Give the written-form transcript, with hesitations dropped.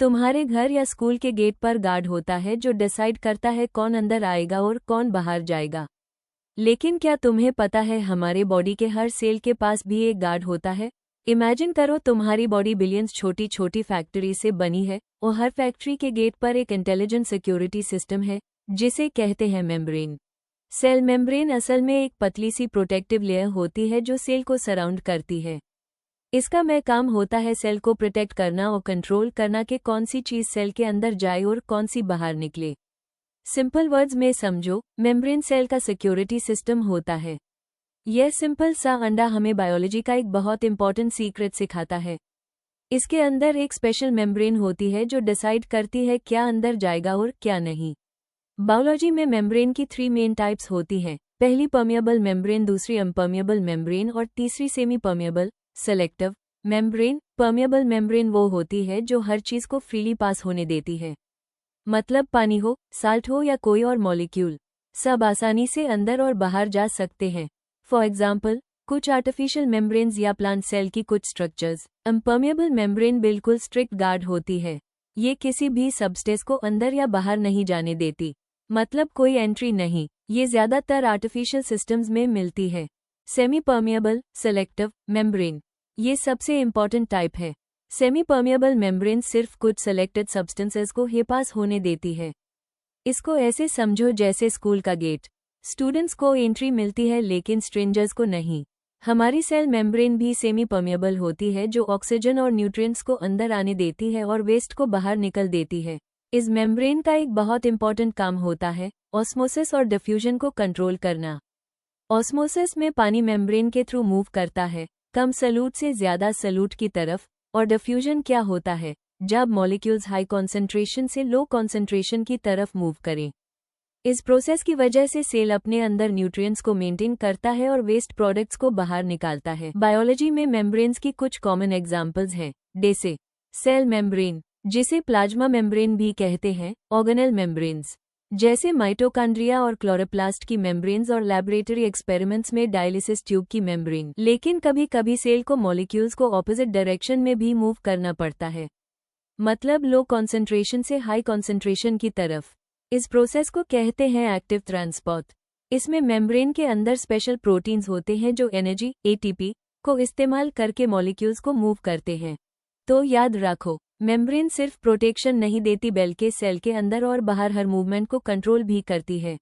तुम्हारे घर या स्कूल के गेट पर गार्ड होता है जो डिसाइड करता है कौन अंदर आएगा और कौन बाहर जाएगा। लेकिन क्या तुम्हें पता है हमारे बॉडी के हर सेल के पास भी एक गार्ड होता है। इमेजिन करो तुम्हारी बॉडी बिलियंस छोटी छोटी फैक्ट्री से बनी है और हर फैक्ट्री के गेट पर एक इंटेलिजेंट सिक्योरिटी सिस्टम है जिसे कहते हैं मेम्ब्रेन। सेल मेम्ब्रेन असल में एक पतली सी प्रोटेक्टिव लेयर होती है जो सेल को सराउंड करती है। इसका मैं काम होता है सेल को प्रोटेक्ट करना और कंट्रोल करना कि कौन सी चीज सेल के अंदर जाए और कौन सी बाहर निकले। सिंपल वर्ड्स में समझो, मेम्ब्रेन सेल का सिक्योरिटी सिस्टम होता है। यह सिंपल सा अंडा हमें बायोलॉजी का एक बहुत इंपॉर्टेंट सीक्रेट सिखाता है। इसके अंदर एक स्पेशल मेम्ब्रेन होती है जो डिसाइड करती है क्या अंदर जाएगा और क्या नहीं। बायोलॉजी में मेम्ब्रेन की 3 मेन टाइप्स होती हैं। पहली परमिएबल मेम्ब्रेन, दूसरी अनपरमिएबल मेम्ब्रेन और तीसरी semi permeable selective membrane. Permeable membrane वो होती है जो हर चीज को फ्रीली पास होने देती है। मतलब पानी हो, साल्ट हो या कोई और मॉलिक्यूल, सब आसानी से अंदर और बाहर जा सकते हैं। फॉर एग्जाम्पल, कुछ आर्टिफिशियल मेम्ब्रेन्स या प्लांट सेल की कुछ स्ट्रक्चर्स। अनपरमिएबल मेम्ब्रेन बिल्कुल स्ट्रिक्ट गार्ड होती है। ये किसी भी सबस्टेंस को अंदर या बाहर नहीं जाने देती, मतलब कोई एंट्री नहीं। ये ज्यादातर आर्टिफिशियल सिस्टम्स में मिलती है। सेमी परमिएबल सेलेक्टिव मेम्ब्रेन, ये सबसे इंपॉर्टेंट टाइप है। सेमी परमिएबल मेम्ब्रेन सिर्फ कुछ सेलेक्टेड सब्सटेंसेस को ही पास होने देती है। इसको ऐसे समझो जैसे स्कूल का गेट, स्टूडेंट्स को एंट्री मिलती है लेकिन स्ट्रेंजर्स को नहीं। हमारी सेल मेम्ब्रेन भी सेमी परमिएबल होती है जो ऑक्सीजन और न्यूट्रिएंट्स को अंदर आने देती है और वेस्ट को बाहर निकल देती है। इस मेम्ब्रेन का एक बहुत इंपॉर्टेंट काम होता है ऑस्मोसिस और डिफ्यूजन को कंट्रोल करना। ऑस्मोसिस में पानी मेम्ब्रेन के थ्रू मूव करता है, कम सॉल्यूट से ज्यादा सॉल्यूट की तरफ। और डिफ्यूजन क्या होता है, जब मॉलिक्यूल्स हाई कॉन्सेंट्रेशन से लो कॉन्सेंट्रेशन की तरफ मूव करें। इस प्रोसेस की वजह से सेल अपने अंदर न्यूट्रिएंट्स को मेंटेन करता है और वेस्ट प्रोडक्ट्स को बाहर निकालता है। बायोलॉजी में मेम्ब्रेन्स की कुछ कॉमन एग्जांपल्स हैं, जैसे सेल मेम्ब्रेन, जिसे प्लाज्मा मेम्ब्रेन भी कहते हैं, ऑर्गेनेल मेम्ब्रेन्स जैसे माइटोकॉन्ड्रिया और क्लोरोप्लास्ट की मेम्ब्रेन्स और लैबोरेटरी एक्सपेरिमेंट्स में डायलिसिस ट्यूब की मेम्ब्रेन। लेकिन कभी कभी सेल को मॉलिक्यूल्स को ऑपोजिट डायरेक्शन में भी मूव करना पड़ता है, मतलब लो कॉन्सेंट्रेशन से हाई कॉन्सेंट्रेशन की तरफ। इस प्रोसेस को कहते हैं एक्टिव ट्रांसपोर्ट। इसमें मेम्ब्रेन के अंदर स्पेशल प्रोटीन्स होते हैं जो एनर्जी एटीपी को इस्तेमाल करके मॉलिक्यूल्स को मूव करते हैं। तो याद रखो, मेम्ब्रेन सिर्फ प्रोटेक्शन नहीं देती बल्कि सेल के अंदर और बाहर हर मूवमेंट को कंट्रोल भी करती है।